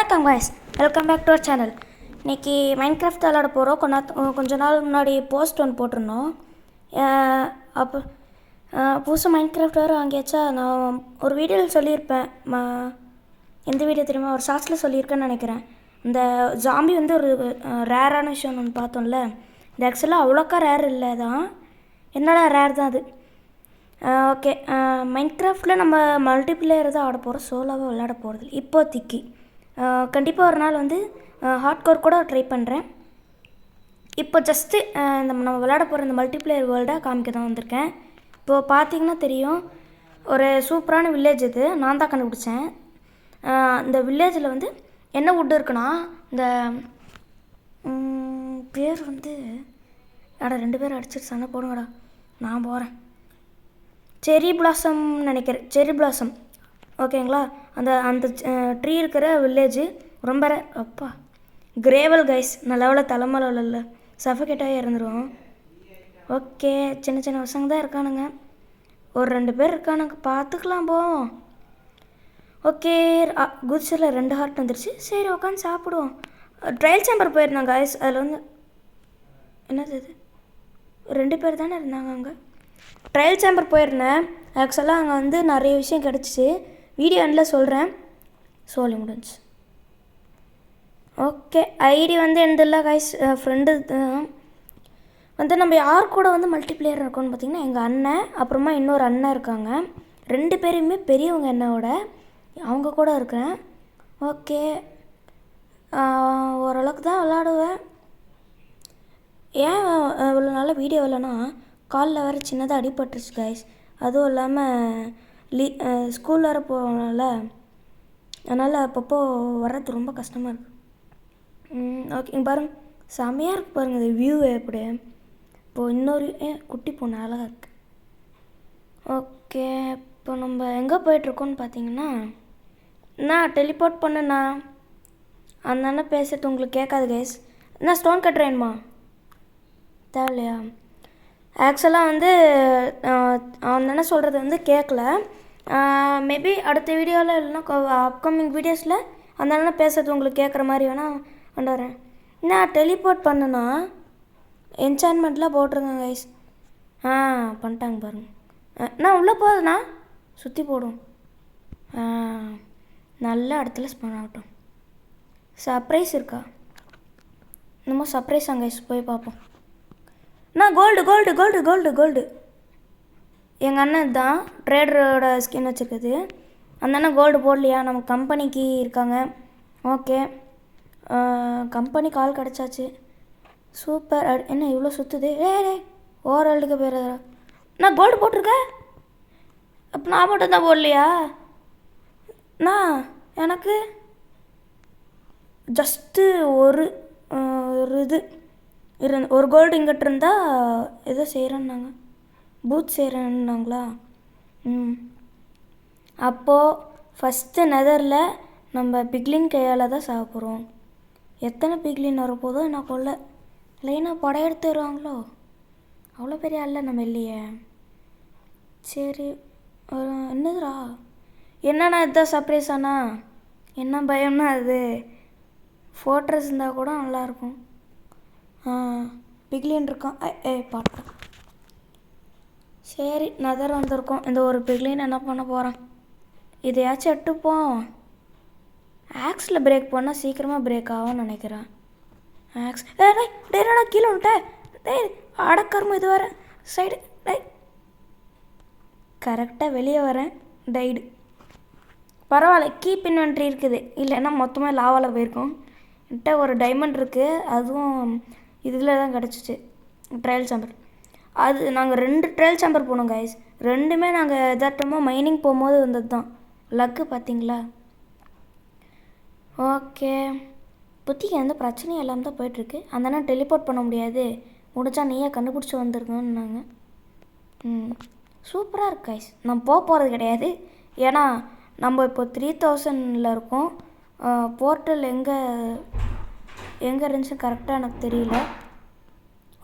வணக்கம் guys, welcome back to our channel. இன்றைக்கி Minecraft விளாட போகிறோம். கொஞ்ச நாள் முன்னாடி போஸ்ட் ஒன்று போட்டிருந்தோம். அப்போ புதுசு மைன்கிராஃப்ட் வேறு வாங்கியாச்சா. நான் ஒரு வீடியோவில் சொல்லியிருப்பேன். எந்த வீடியோ தெரியுமா, ஒரு ஷார்ட்ஸில் சொல்லியிருக்கேன்னு நினைக்கிறேன். இந்த ஜாம்பி வந்து ஒரு ரேரான விஷயம் ஒன்று பார்த்தோம்ல. இது ஆக்சுவலாக அவ்வளோக்கா ரேர் இல்லை தான், என்னடா ரேர் தான் அது. ஓகே, மைன்கிராஃப்டில் நம்ம மல்டிப்ளேயர் தான் ஆட போகிறோம், சோலோவாக விளையாட போகிறது இப்போதைக்கு. கண்டிப்பாக ஒரு நாள் வந்து ஹார்ட்கோர் கூட ட்ரை பண்ணுறேன். இப்போ ஜஸ்ட்டு நம்ம விளையாட போகிற இந்த மல்டிப்ளேயர் வேர்ல்டை காமிக்க தான் வந்திருக்கேன். இப்போது பார்த்தீங்கன்னா தெரியும், ஒரு சூப்பரான வில்லேஜ் இது. நான் தான் கண்டுபிடிச்சேன். இந்த வில்லேஜில் வந்து என்ன வுட்டு இருக்குன்னா, இந்த பேர் வந்து ரெண்டு பேரும் அடிச்சிட்டு சண்டை போடுங்கடா, நான் போகிறேன். செரி பிளாசம் நினைக்கிறேன், செரி பிளாசம். ஓகேங்களா, அந்த அந்த ட்ரீ இருக்கிற வில்லேஜு ரொம்ப அப்பா கிரேவல் கைஸ். நல்ல லெவலில் தலைமலை இல்லை, சஃபகேட்டாக இறந்துடும். ஓகே, சின்ன சின்ன பசங்க தான் இருக்கானுங்க, ஒரு 2 பேர் இருக்கானுங்க, பார்த்துக்கலாம் போவோம். ஓகே, குதிச்சில் 2 ஹார்ட் வந்துருச்சு. சரி உட்காந்து சாப்பிடுவோம். ட்ரையல் சேம்பர் போயிருந்தோம் கைஸ். அதில் வந்து என்னது இது, 2 பேர் தானே இருந்தாங்க அங்கே. ட்ரையல் சேம்பர் போயிருந்தேன். ஆக்சுவலாக அங்கே வந்து நிறைய விஷயம் கிடச்சிச்சு, வீடியோ எண்டில் சொல்கிறேன். சொல்லி முடிஞ்சு. ஓகே, ஐடி வந்து எண்டில் கைஸ், ஃப்ரெண்டு வந்து நம்ம யார் கூட வந்து மல்டிப்ளேயர் இருக்கோன்னு பார்த்தீங்கன்னா, எங்கள் அண்ணன் அப்புறமா இன்னொரு அண்ணன் இருக்காங்க. 2 பேருமே பெரியவங்க என்னோட, அவங்க கூட இருக்கிறேன். ஓகே, ஓரளவுக்கு தான் விளாடுவேன். ஏன் இவ்வளோ நாள் வீடியோ இல்லைன்னா, காலில் வேறு சின்னதாக அடிபட்டுருச்சு கைஸ். அதுவும் இல்லாமல் ஸ்கூல் வேறு போகணும்ல, அதனால் அப்பப்போ வர்றது ரொம்ப கஷ்டமாக இருக்குது. ஓகே, பாருங்க செம்மையாக இருக்குது பாருங்கள் இது வியூ எப்படி. இப்போது இன்னொரு குட்டி பொண்ணு அழகாக இருக்குது. ஓகே, இப்போ நம்ம எங்கே போயிட்டுருக்கோன்னு பார்த்தீங்கன்னா, நான் டெலிபோர்ட் பண்ணேண்ணா. அந்த அண்ணன் பேசுறது உங்களுக்கு கேட்காது கைஸ். என்ன ஸ்டோன் கட்டுறேன்மா தேவையில்லையா? ஆக்சுவலாக வந்து அவன் என்ன சொல்கிறது வந்து கேட்கல. மேபி அடுத்த வீடியோவில் இல்லைன்னா அப்கமிங் வீடியோஸில் அந்த அண்ணன் பேசுறது உங்களுக்கு கேட்குற மாதிரி வேணால் கொண்டாடுறேன். நான் டெலிபோர்ட் பண்ணுனா என்சான்மெண்ட்லாம் போட்டிருங்க கைஸ். பண்ணிட்டாங்க பாருங்க. நான் உள்ளே போகுதுண்ணா சுற்றி போடும். நல்ல இடத்துல ஸ்பான் ஆகட்டும். சர்ப்ரைஸ் இருக்கா? இன்னமும் சர்ப்ரைஸ் கைஸ், போய் பார்ப்போம். நான் gold gold gold gold gold எங்கள் அண்ணன் தான் ட்ரேடரோட ஸ்கின் வச்சுருக்குது. அந்த அண்ணன் கோல்டு போடலையா, நம்ம கம்பெனிக்கு இருக்காங்க. ஓகே, கம்பெனி கால் கிடச்சாச்சு. சூப்பர். என்ன இவ்வளோ சுற்றுது? ஓவரால்டுக்கு பேர் நான் கோல்டு போட்டிருக்கேன். அப்போ நான் மட்டும் தான் போடலையா? நான் எனக்கு ஜஸ்ட்டு ஒரு இது ஒரு கோல்டு இங்கிட்ட இருந்தால் ஏதோ செய்கிறேன்னாங்க, பூத் செய்கிறேன்னாங்களா. அப்போது ஃபஸ்ட்டு நெதரில் நம்ம பிக்லின் கையால் தான் சாப்பிட போகிறோம். எத்தனை பிக்லின் வரப்போதோ நான் கொல்ல லைனாக படையெடுத்து வருவாங்களோ, அவ்வளோ பெரிய ஆள் நம்ம இல்லையே. சரி, என்னதுரா என்னண்ணா இதுதான் சர்ப்ரைஸ் ஆனா? என்ன பயம்னா அது ஃபோட்ரஸ் இருந்தால் கூட நல்லாயிருக்கும். பிக்லின் இருக்கான். பாட்டேன். சரி, நதர் வந்திருக்கோம். இந்த ஒரு பிக்லின் என்ன பண்ண போகிறேன், இதையாச்சும் எட்டுப்போம். ஆக்ஸில் பிரேக் பண்ணால் சீக்கிரமாக பிரேக் ஆகும்னு நினைக்கிறேன். ஆக்ஸ் டேடா கீழே விட்டேன். அடக்கரும இது வேறு சைடு. கரெக்டாக வெளியே வரேன், டைடு. பரவாயில்ல, கீப் இன்வென்ட்ரி இருக்குது, இல்லைன்னா மொத்தமாக லாவால் போயிருக்கோம். என்கிட்ட ஒரு டைமண்ட் இருக்குது, அதுவும் இதில் தான் கிடச்சிச்சு, ட்ரையல் சேம்பர். அது நாங்கள் 2 ட்ரையல் சேம்பர் போனோம் கைஸ். 2மே நாங்கள் எதாட்டமாக மைனிங் போகும்போது வந்தது தான். லக்கு பார்த்தீங்களா? ஓகே, இப்போதைக்கு எந்த பிரச்சனையும் எல்லாம் தான் போயிட்டுருக்கு. அந்த டெலிபோர்ட் பண்ண முடியாது, முடிச்சா நீயே கண்டுபிடிச்சி வந்துருக்கோன்னாங்க. சூப்பராக இருக்கு கைஸ். நான் போகிறது கிடையாது, ஏன்னா நம்ம இப்போ 3000 இருக்கோம். போர்ட்டல் எங்கே இருந்துச்சு கரெக்டாக எனக்கு தெரியல.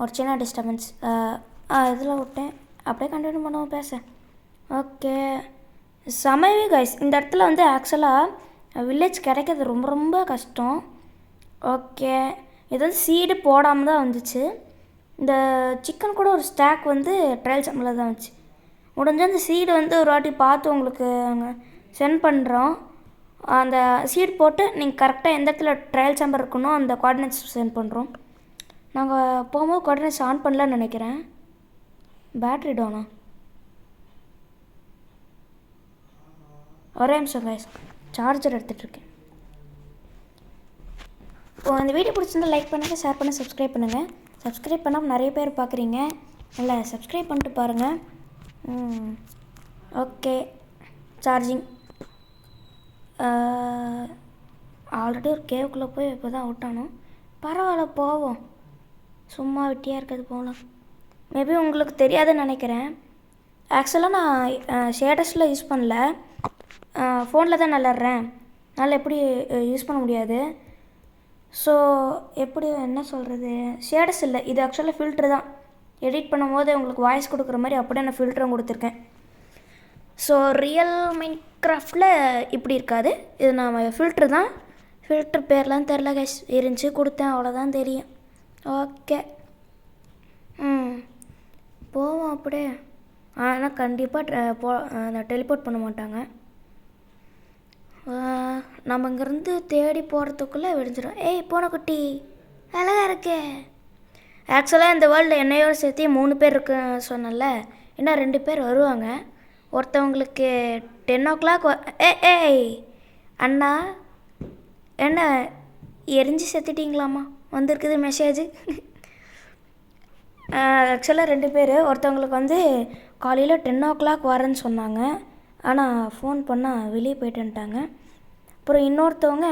ஒரு சின்ன டிஸ்டர்பன்ஸ் இதில் விட்டேன். அப்படியே கண்டினியூ பண்ணுவோம் பேச. ஓகே, சமையல் கைஸ். இந்த இடத்துல வந்து ஆக்சுவலாக வில்லேஜ் கிடைக்கிறது ரொம்ப ரொம்ப கஷ்டம். ஓகே, இது வந்து சீடு போடாமல் தான் வந்துச்சு. இந்த சிக்கன் கூட ஒரு ஸ்டாக் வந்து ட்ரையல் சம்பளம் தான் வந்துச்சு. முடிஞ்சால் அந்த சீடு வந்து ஒரு வாட்டி பார்த்து உங்களுக்கு நாங்கள் சென்ட் பண்ணுறோம். அந்த சீட் போட்டு நீங்கள் கரெக்டாக எந்த இடத்துல ட்ரையல் சேம்பர் இருக்கணும் அந்த கோஆர்டினேட்ஸ் சென்ட் பண்ணுறோம். நாங்கள் போகும்போது கோஆர்டினேட்ஸ் ஆன் பண்ணலான்னு நினைக்கிறேன். பேட்ரி டவுனா? ஒரே நிமிஷம் கைஸ், சார்ஜர் எடுத்துகிட்ருக்கேன். இப்போ அந்த வீடியோ பிடிச்சிருந்தா லைக் பண்ணுங்கள், ஷேர் பண்ணி சப்ஸ்கிரைப் பண்ணுங்கள். சப்ஸ்கிரைப் பண்ணாமல் நிறைய பேர் பார்க்குறீங்க, நல்லா சப்ஸ்கிரைப் பண்ணிட்டு பாருங்கள். Okay, charging. ஆல்ரெடி ஒரு கேவுக்குள்ளே போய் இப்போ தான் அவுட் ஆனோம். பரவாயில்ல, போவோம். சும்மா வெட்டியாக இருக்கிறது போகலாம். மேபி உங்களுக்கு தெரியாதுன்னு நினைக்கிறேன். ஆக்சுவலாக நான் ஷேடஸில் யூஸ் பண்ணல, ஃபோனில் தான் விளாட்றேன். அதனால் எப்படி யூஸ் பண்ண முடியாது. ஸோ எப்படி என்ன சொல்கிறது, ஷேடஸ் இல்லை, இது ஆக்சுவலாக ஃபில்ட்ரு தான். எடிட் பண்ணும்போது உங்களுக்கு வாய்ஸ் கொடுக்குற மாதிரி அப்படியே நான் ஃபில்டரும் கொடுத்துருக்கேன். ஸோ ரியல் மைன்கிராஃப்டில் இப்படி இருக்காது, இது நான் ஃபில்ட்ரு தான். ஃபில்ட்ரு பேர்லாம் தெரில கைஸ், இருந்துச்சு கொடுத்தேன், அவ்வளோதான் தெரியும். ஓகே, போவோம் அப்படியே. ஆனால் கண்டிப்பாக டெலிபோர்ட் பண்ண மாட்டாங்க. நம்ம இங்கேருந்து தேடி போகிறதுக்குள்ளே விடிஞ்சிடும். ஏய் பூனைக்குட்டி, அழகாக இருக்கே. ஆக்சுவலாக இந்த வேர்ல்டில் என்னையோட சேர்த்து 3 பேர் இருக்கு சொன்னல, இன்னும் 2 பேர் வருவாங்க. ஒருத்தவங்களுக்கு 10 o'clock ஏய் அண்ணா, என்ன எரிஞ்சு செத்துட்டிங்களாம்மா, வந்திருக்குது மெசேஜ். ஆக்சுவலாக 2 பேர், ஒருத்தவங்களுக்கு வந்து காலையில் 10 o'clock வரேன்னு சொன்னாங்க, ஆனால் ஃபோன் பண்ணால் வெளியே போய்ட்டுன்ட்டாங்க. அப்புறம் இன்னொருத்தவங்க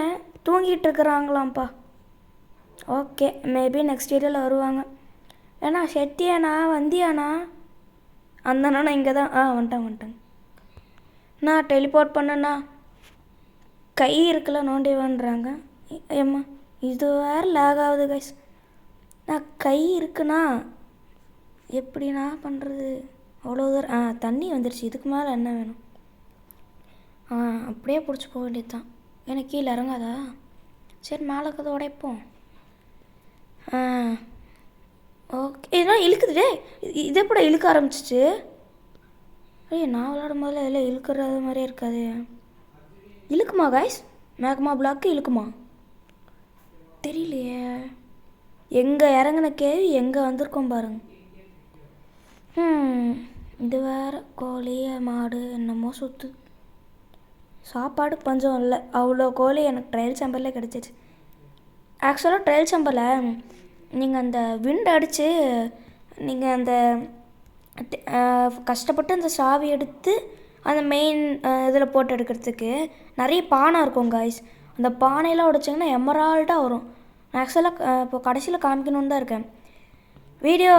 தூங்கிட்டு இருக்கிறாங்களாம்ப்பா. ஓகே, மேபி நெக்ஸ்ட் வீடியோவில் வருவாங்க. ஏன்னா செட்டியாண்ணா வந்தியாண்ணா? அந்த அண்ணா இங்கே தான். வந்துட்டாங்க. நான் டெலிபோர்ட் பண்ணேண்ணா, கை இருக்குல்ல நோண்டிவான்றாங்க. ஏம்மா இது வேறு லேக் ஆகுது கைஸ். நான் கை இருக்குண்ணா, எப்படிண்ணா பண்ணுறது? அவ்வளோ தூரம் தண்ணி வந்துடுச்சு, இதுக்கு மேலே என்ன வேணும்? அப்படியே பிடிச்சி போக வேண்டியது தான். எனக்கு கீழே இறங்காதா? சரி, மேலே இருக்கிறத உடைப்போம். ஓகே, இதெல்லாம் இழுக்குதுடே. இது எப்படி இழுக்க ஆரம்பிச்சிச்சு? நான் விளாடும் போதில் இதெல்லாம் இழுக்கிறது மாதிரியே இருக்காது. இழுக்குமா கைஸ்? மேக்மா பிளாக்கு இழுக்குமா? தெரியலையே. எங்கே இறங்கின கேள்வி எங்கே வந்திருக்கோம் பாருங்க. இது வேறு கோழி மாடு என்னமோ சுற்று. சாப்பாடு பஞ்சம் இல்லை, அவ்வளோ கோழி எனக்கு ட்ரையல் சேம்பரில் கிடச்சிச்சு. ஆக்சுவலாக ட்ரையல் சேம்பரில் நீங்கள் அந்த விண்ட் அடித்து நீங்கள் அந்த கஷ்டப்பட்டு அந்த சாவி எடுத்து அந்த மெயின் இதில் போட்டு எடுக்கிறதுக்கு நிறைய பானை இருக்கும் காய்ஸ். அந்த பானையெல்லாம் உடைச்சிங்கன்னா எமரால்டாக வரும். நான் ஆக்சுவலாக இப்போ கடைசியில் காமிக்கணுன்னு தான் இருக்கேன். வீடியோ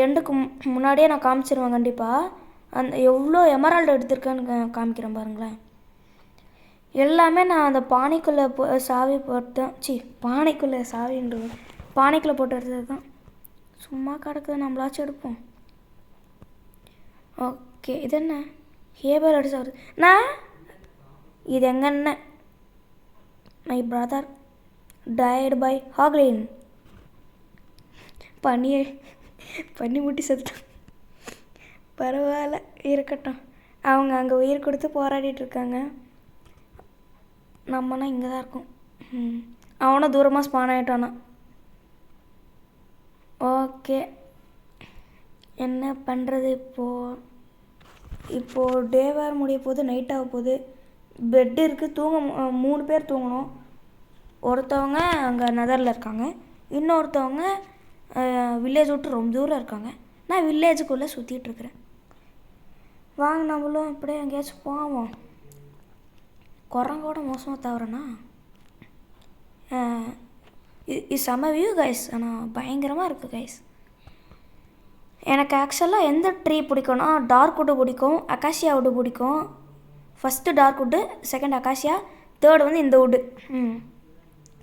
எண்டுக்கு முன்னாடியே நான் காமிச்சிருவேன் கண்டிப்பாக. அந்த எவ்வளோ எமரால்டு எடுத்திருக்கேன்னு காமிக்கிறேன் பாருங்களேன். எல்லாமே நான் அந்த பானைக்குள்ளே சாவி போட்டேன். பானைக்குள்ளே போட்டு எடுத்தது தான். சும்மா கிடக்குது, நம்மளாச்சும் எடுப்போம். ஓகே, இது என்ன ஹேபர் அடிச்சு வருது? இது எங்கன்னா மை பிரதர் டயர்டு பை ஹாக்லின். பண்ணி முட்டி செத்துட்டான். பரவாயில்ல, இருக்கட்டும். அவங்க அங்கே உயிர் கொடுத்து போராடிட்டுருக்காங்க. நம்மனா இங்கே தான் இருக்கோம். அவனும் தூரமாக ஸ்பான் ஆகிட்டானா. ஓகே, என்ன பண்ணுறது? இப்போது டே வேறு முடிய போகுது, நைட் ஆக போகுது. பெட்டு இருக்குது, 3 பேர் தூங்கணும். ஒருத்தவங்க அங்கே நெதரில் இருக்காங்க, இன்னொருத்தவங்க வில்லேஜ் விட்டு ரொம்ப தூரம் இருக்காங்க. நான் வில்லேஜுக்குள்ளே சுற்றிட்டுருக்குறேன். வாங்க நம்மளும் இப்படியே எங்கேயாச்சும் போவோம். குரங்கோட மோசமாக தவறேண்ணா. இது செம வியூ கைஸ், ஆனால் பயங்கரமாக இருக்குது கைஸ். எனக்கு ஆக்சுவலாக எந்த ட்ரீ பிடிக்கும்னா டார்க் வுட்டு பிடிக்கும், அக்காசியா வுட்டு பிடிக்கும். First dark wood, second acacia, third வந்து இந்த வுட்டு.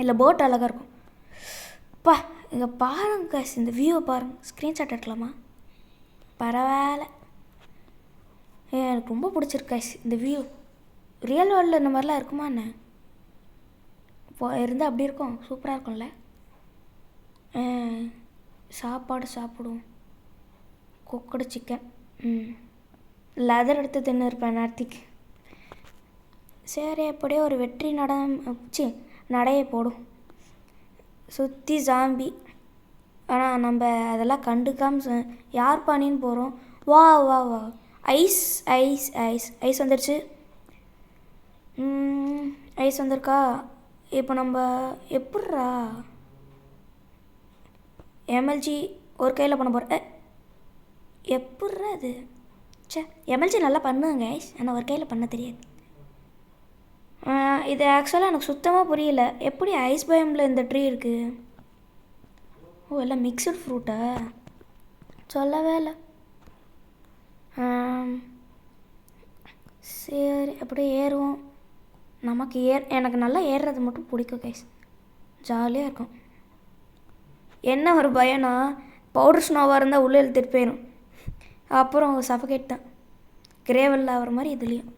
இல்லை போட் அழகாக இருக்கும். இங்கே பாருங்க கைஸ், இந்த வியூவை பாருங்கள். ஸ்க்ரீன்ஷாட் எடுக்கலாமா? பரவாயில்ல, எனக்கு ரொம்ப பிடிச்சிருக்கு கைஸ் இந்த வியூ. ரியல் வேர்ல்டில் இந்த மாதிரிலாம் இருக்குமா என்ன? இருந்தால் அப்படி இருக்கும், சூப்பராக இருக்கும்ல. சாப்பாடு சாப்பிடுவோம். குக்கடு சிக்கன். லெதர் எடுத்து தின்னு இருப்பேன் நேரத்துக்கு. சரி, அப்படியே ஒரு வெற்றி நடையை போடும். சுற்றி ஜாம்பி. ஆனால் நம்ம அதெல்லாம் கண்டுக்காம யார் பாணின்னு போகிறோம். வா வா வா. ஐஸ் ஐஸ் ஐஸ் ஐஸ் வந்துடுச்சு. ஐஸ் வந்திருக்கா. இப்போ நம்ம எப்பட்றா எம்எல்ஜி ஒரு கையில் பண்ண போகிறேன். எப்பட்றா அது? எம்எல்ஜி நல்லா பண்ணுங்க ஐஸ், ஆனால் ஒரு கையில் பண்ண தெரியாது. இது ஆக்சுவலாக எனக்கு சுத்தமாக புரியல. எப்படி ஐஸ் பயோமில் இந்த ட்ரீ இருக்குது? ஓ, எல்லாம் மிக்சட் ஃப்ரூட்டா? சொல்லவே இல்லை. சரி, அப்படியே ஏறுவோம். நமக்கு எனக்கு நல்லா ஏறுறது மட்டும் பிடிக்கும் கைஸ், ஜாலியாக இருக்கும். என்ன ஒரு பயம்னா, பவுடர் ஸ்னோவாக இருந்தால் உள்ளே இழுத்துட்டு போயிடும். அப்புறம் சஃபகேட் தான், கிரேவல் ஆகிற மாதிரி இதுலேயும்.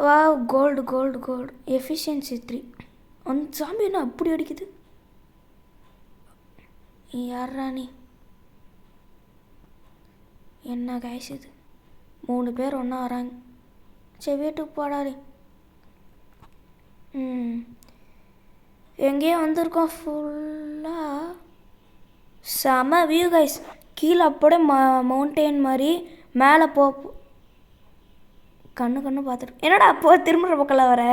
வா, கோல்டு கோல்டு கோல்டு. எஃபிஷியன்சி 3. அந்த சாம்பி என்ன அப்படி அடிக்குது? யாரா நீ? என்ன கைஸ் இது? 3 பேர் ஒன்றா வராங்க. சரி, வீட்டுக்கு போடாதே. எங்கேயோ வந்திருக்கோம். ஃபுல்லாக செம வியூ கைஸ். கீழே அப்படியே மவுண்டெயின் மாதிரி மேலே கண்ணு பார்த்துட்டு என்னடா அப்போ திரும்புகிற பக்கம்லாம் வர.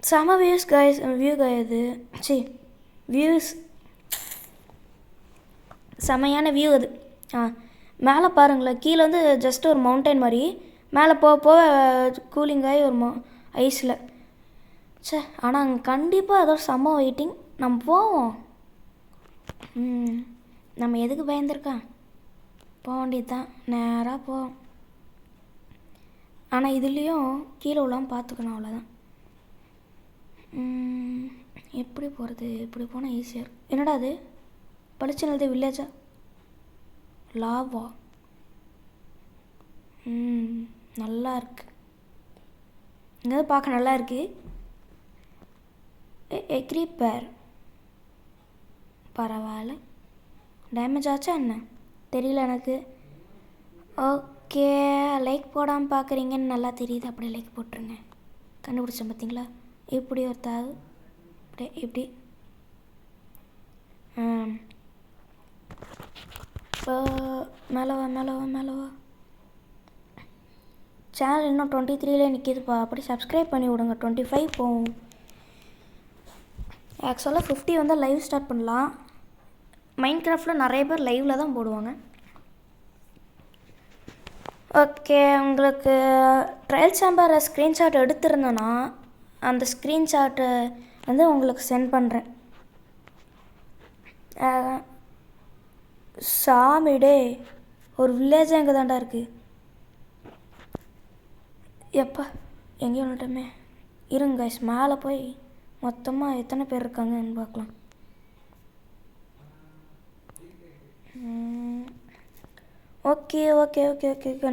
செம வியூஸ் கைஸ். வியூ இது வியூஸ் செமையான வியூ அது. மேலே பாருங்களேன். கீழே வந்து ஜஸ்ட் ஒரு மவுண்டைன் மாதிரி, மேலே போக கூலிங்காகி ஒரு ஐஸில். ஆனால் அங்கே கண்டிப்பாக ஏதோ செம்ம வெயிட்டிங். நம்ம போவோம். நம்ம எதுக்கு பயந்துருக்கான்? போக வேண்டியது தான், நேராக போவோம். ஆனால் இதுலேயும் கீழே உள்ளாமல் பார்த்துக்கணும், அவ்வளோதான். எப்படி போகிறது? எப்படி போனால் ஈஸியாக இருக்கும். என்னடா அது பளிச்சுனது? வில்லேஜா? லாவா. நல்லா இருக்கு. இங்கே பார்க்க நல்லா இருக்கு. எக்ரிப்பேர் பரவாயில்ல. டேமேஜ் ஆச்சா என்ன தெரியல எனக்கு. ஓகே, லைக் போடாமல் பார்க்குறீங்கன்னு நல்லா தெரியுது. அப்படியே லைக் போட்டுருங்க. கண்டுபிடிச்சேன் பார்த்தீங்களா? இப்படி ஒருத்தாது அப்படியே இப்படி. மேலவா. சேனல் இன்னும் 23லே நிற்கிதுப்பா. அப்படி சப்ஸ்கிரைப் பண்ணி விடுங்க. 25 போகும். ஆக்சுவலாக 50 வந்தால் லைவ் ஸ்டார்ட் பண்ணலாம். மைண்ட் கிராஃப்டில் நிறைய பேர் லைவில் தான் போடுவாங்க. ஓகே, உங்களுக்கு ட்ரையல் சாம்பாரை ஸ்க்ரீன்ஷாட் எடுத்துருந்தேன்னா அந்த ஸ்க்ரீன்ஷாட்டை வந்து உங்களுக்கு சென்ட் பண்ணுறேன். சாமிடே, ஒரு வில்லேஜ் எங்கே தாண்டா இருக்குது? எப்பா எங்கேயும் வந்துட்டோமே. இருங்க கைஸ், மேலே போய் மொத்தமாக எத்தனை பேர் இருக்காங்கன்னு பார்க்கலாம். Okay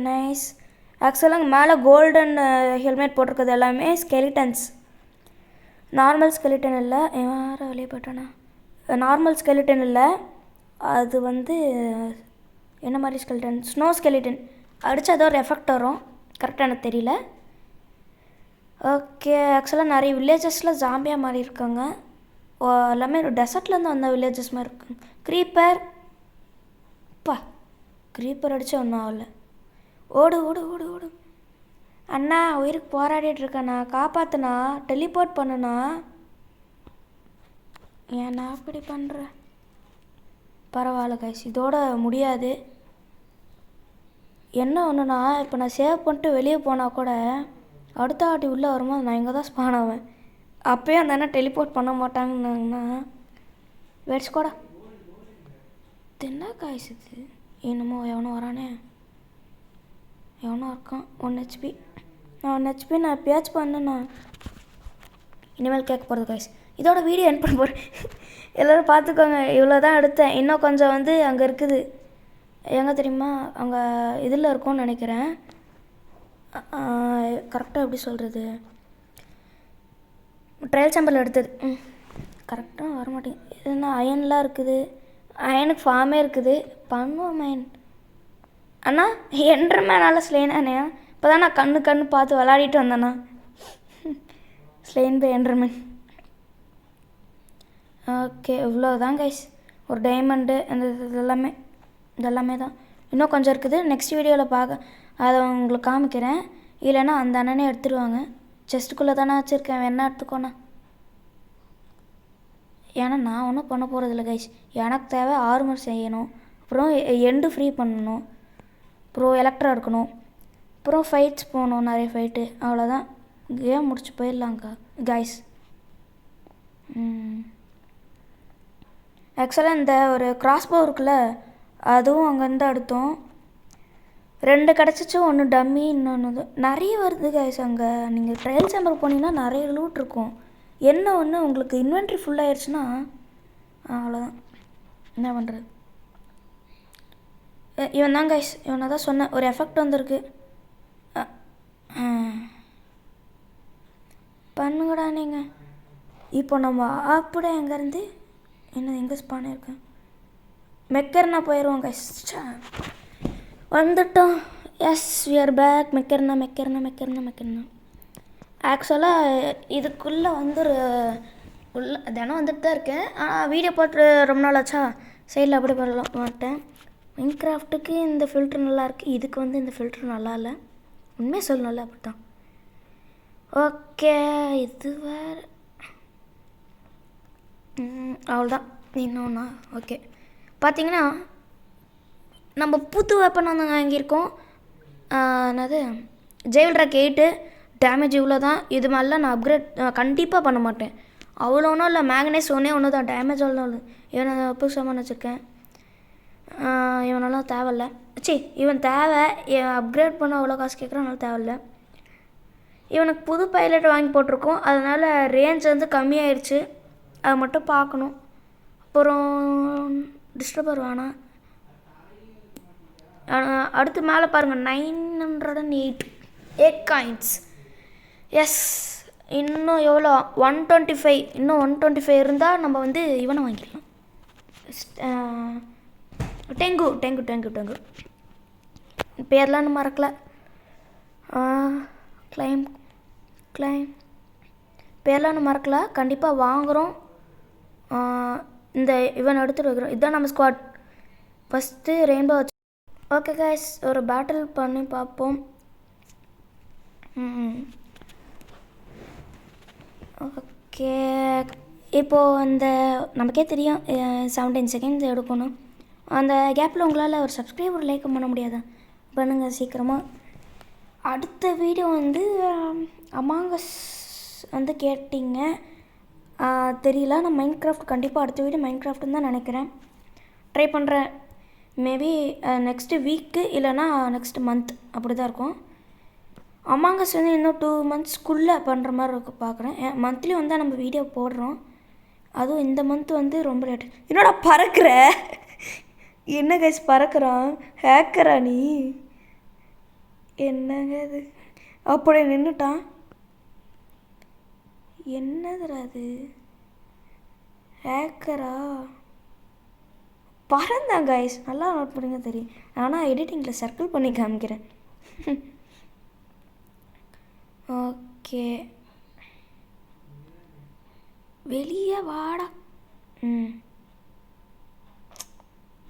nice. ஆக்சுவலாக மேலே கோல்டன் ஹெல்மெட் போட்டிருக்கிறது எல்லாமே ஸ்கெலிட்டன்ஸ். நார்மல் ஸ்கெலிட்டன் இல்லை. யாரும் வெளியே போயிட்டானா? நார்மல் ஸ்கெலிட்டன் இல்லை, அது வந்து என்ன மாதிரி ஸ்கெலிட்டன்? Snow skeleton. அடித்தா ஏதோ ஒரு எஃபெக்ட் வரும், கரெக்டாக எனக்கு தெரியல. ஓகே, ஆக்சுவலாக நிறைய வில்லேஜஸில் ஜாம்பியாக மாறி இருக்காங்க. எல்லாமே டெசர்ட்லேருந்து வந்த வில்லேஜஸ் மாதிரி இருக்கு. க்ரீப்பர் க்ரீப்பர் அடித்தா ஒன்றும் ஆகலை. ஓடு அண்ணா, உயிருக்கு போராடிட்டுருக்கண்ணா, காப்பாற்றுண்ணா, டெலிபோர்ட் பண்ணுண்ணா. ஏண்ணா அப்படி பண்ணுற? பரவாயில்ல கைஸ், இதோட முடியாது. என்ன ஒன்றுனா, இப்போ நான் சேவ் பண்ணிட்டு வெளியே போனால் கூட அடுத்த வாட்டி உள்ளே வரும்போது நான் இங்கே தான் ஸ்பான் ஆவேன். அப்போயும் அந்த அண்ணா டெலிபோர்ட் பண்ண மாட்டாங்கன்னாங்கன்னா வெட்ஸ்கோடா. என்ன காய்ஸ் இது? என்னமோ எவனோ வரானே, எவனோ இருக்கான். 1 HP. நான் 1 HP நான் எப்பயாச்சும் பண்ணேண்ணா. இனிமேல் கேட்க போகிறது காய்ஸ். இதோட வீடியோ என் பண்ண போகிறேன். எல்லோரும் பார்த்துக்கோங்க. இவ்வளோ தான் எடுத்தேன். இன்னும் கொஞ்சம் வந்து அங்கே இருக்குது. எங்கே தெரியுமா? அங்கே இதில் இருக்கும்னு நினைக்கிறேன். கரெக்டாக எப்படி சொல்கிறது? ட்ரையல் சாம்பிள் எடுத்தது. கரெக்டாக வர மாட்டேங்குது. இதுனா அயன்லாம் இருக்குது. அயனுக்கு ஃபார்மே இருக்குது. பண்ணுவோம் அயன். அண்ணா என்ட்ரமேனால ஸ்லேனானேயா? இப்போ தான் நான் கண்ணு பார்த்து விளாடிட்டு வந்தேண்ணா. ஸ்லேன் பை என்ட்ரமேன். ஓகே, இவ்வளோதான் கைஸ். ஒரு டைமண்டு அந்த இதெல்லாமே தான். இன்னும் கொஞ்சம் இருக்குது. நெக்ஸ்ட் வீடியோவில் அதை உங்களுக்கு காமிக்கிறேன். இல்லைன்னா அந்த அண்ணனே எடுத்துடுவாங்க. செஸ்ட்டுக்குள்ளே தானே வச்சுருக்கேன், வேணா எடுத்துக்கோண்ணா. ஏன்னா நான் ஒன்றும் பண்ண போகிறதில்ல கைஸ். எனக்கு தேவை ஆர்மர் செய்யணும், அப்புறம் எண்டு ஃப்ரீ பண்ணணும், அப்புறம் எலக்ட்ரா எடுக்கணும், அப்புறம் ஃபைட்ஸ் போகணும், நிறைய ஃபைட்டு. அவ்வளோதான், கேம் முடிச்சு போயிடலாங்க்கா கைஸ். ஆக்சுவலாக இந்த ஒரு கிராஸ்போ இருக்குல்ல, அதுவும் அங்கேருந்து எடுத்தோம். 2 கிடச்சிச்சு. ஒன்று டம்மி, இன்னொன்று நிறைய வருது கைஸ். அங்கே நீங்கள் ட்ரையல் சேம்பர் போனீங்கன்னா நிறைய லூட் இருக்கும். என்ன ஒன்று உங்களுக்கு இன்வென்ட்ரி ஃபுல்லாகிடுச்சுன்னா அவ்வளோதான், என்ன பண்ணுறது. இவன் தான் கைஸ், இவனை தான் சொன்னேன். ஒரு எஃபெக்ட் வந்திருக்கு. பண்ணுங்கடா நீங்கள். இப்போ நம்ம அப்படியே எங்கேருந்து எங்கே ஸ்பான் இருக்கேன் மெக்கர்னா போயிடுவோம் கைஸ். வந்துட்டோம். Yes, we are back. மெக்கர்னா. ஆக்சுவலாக இதுக்குள்ளே தினம் வந்துட்டு தான் இருக்கேன். ஆனால் வீடியோ போட்டு ரொம்ப நாள் ஆச்சா, சைடில் அப்படி பண்ணலாம் மாட்டேன். மைன்கிராஃப்ட்டுக்கு இந்த ஃபில்ட்ரு நல்லாயிருக்கு, இதுக்கு இந்த ஃபில்ட்ரு நல்லா இல்லை. உண்மையாக சொல்லணும்ல, அப்படி தான். ஓகே, இது வேறு அவ்வளோதான். இன்னொன்னா ஓகே, பார்த்தீங்கன்னா நம்ம புது வெப்பன் வாங்கியிருக்கோம். என்னது ஜெயில் ராக் 8 டேமேஜ் இவ்வளோ தான். இது மாதிரிலாம் நான் அப்கிரேட் கண்டிப்பாக பண்ண மாட்டேன். அவ்வளோ ஒன்றும் இல்லை. மேக்னேஸ் ஒன்று தான் டேமேஜ் அவ்வளோ இல்லை. இவனை புதுசாக வச்சுருக்கேன். இவனெல்லாம் தேவையில்ல. இவன் தேவை. அப்கிரேட் பண்ண அவ்வளோ காசு கேட்குறான், தேவையில்லை. இவனுக்கு புது பைலட் வாங்கி போட்டிருக்கோம், அதனால் ரேஞ்ச் கம்மியாயிடுச்சு. அதை மட்டும் பார்க்கணும். அப்புறம் டிஸ்டர்பர் வேணாம். அடுத்து மேலே பாருங்கள், 908 காயின்ஸ். எஸ், இன்னும் எவ்வளோ 125. இன்னும் 125 இருந்தால் நம்ம இவனை வாங்கிடலாம். டெங்கு பேர்லாம் இன்னும் மறக்கல. கிளைம் பேர்லாம் இன்னும் மறக்கல. கண்டிப்பாக வாங்குகிறோம். இந்த இவன் எடுத்துகிட்டு வைக்கிறோம். இதுதான் நம்ம ஸ்குவாட். ஃபஸ்ட்டு ரெயின்போ வச்சு. ஓகே கைஸ், ஒரு பேட்டில் பண்ணி பார்ப்போம். ஓகே, இப்போது நமக்கே தெரியும் 17 செகண்ட்ஸ் எடுக்கணும். அந்த கேப்பில் உங்களால் ஒரு சப்ஸ்கிரைபர் லைக் பண்ண முடியாதா? பண்ணுங்கள் சீக்கிரமாக. அடுத்த வீடியோ அமாங்கஸ் கேட்டிங்க, தெரியல. நான் மைன்கிராஃப்ட் கண்டிப்பாக அடுத்த வீடியோ மைன்கிராஃப்ட்னு தான் நினைக்கிறேன். ட்ரை பண்ணுறேன். மேபி நெக்ஸ்ட்டு வீக்கு இல்லைனா நெக்ஸ்ட் மந்த் அப்படி தான் இருக்கும். அமாங்கஸ் இன்னும் 2 மந்த்ஸ்க்குள்ளே பண்ணுற மாதிரி இருக்கும் பார்க்குறேன். மந்த்லி நம்ம வீடியோ போடுறோம். அதுவும் இந்த மந்த் ரொம்ப லேட். என்னடா பறக்கிற? என்ன கைஸ் பறக்கிறான்? ஹேக்கரா நீ? என்னங்க இது? அப்படியே நின்றுட்டான். என்னதுடா அது? ஹேக்கரா? பறந்தான் கைஸ், நல்லா நோட் பண்ணுங்க தெரியும். ஆனால் எடிட்டிங்கில் சர்க்கிள் பண்ணி காமிக்கிறேன். ஓகே, வெளியே வாடா.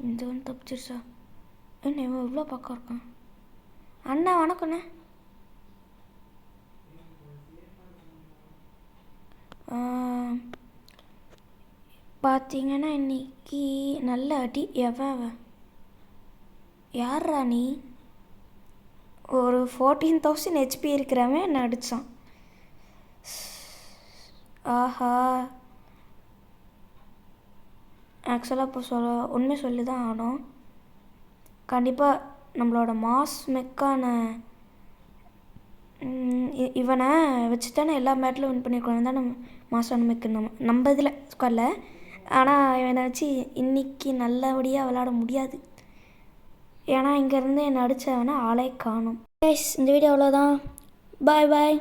இந்த தப்பிச்சிருச்சா? என்ன இவன் இவ்வளோ பக்கம் இருக்கான்? அண்ணா வணக்கண்ணே. பார்த்தீங்கன்னா இன்னைக்கு நல்ல அடி. யார்ரா நீ? ஒரு 14,000 HP இருக்கிறவன் என்ன அடித்தான். ஆஹா, ஆக்சுவலாக இப்போ உண்மை சொல்லி தான் ஆகணும். கண்டிப்பாக நம்மளோட மாஸ் மெக்கான இவனை வச்சு தானே எல்லா மேட்டிலும் வின் பண்ணியிருக்கோம். தான் நம்ம மாசான மெக்கு நம்ம இதில் ஸ்குவாடில். ஆனால் இவனை வச்சு இன்றைக்கி நல்லபடியாக விளையாட முடியாது. ஏன்னா இங்கேருந்து என்னை அடித்தவனை ஆளே காணும். இந்த வீடியோ அவ்வளோதான். பாய்.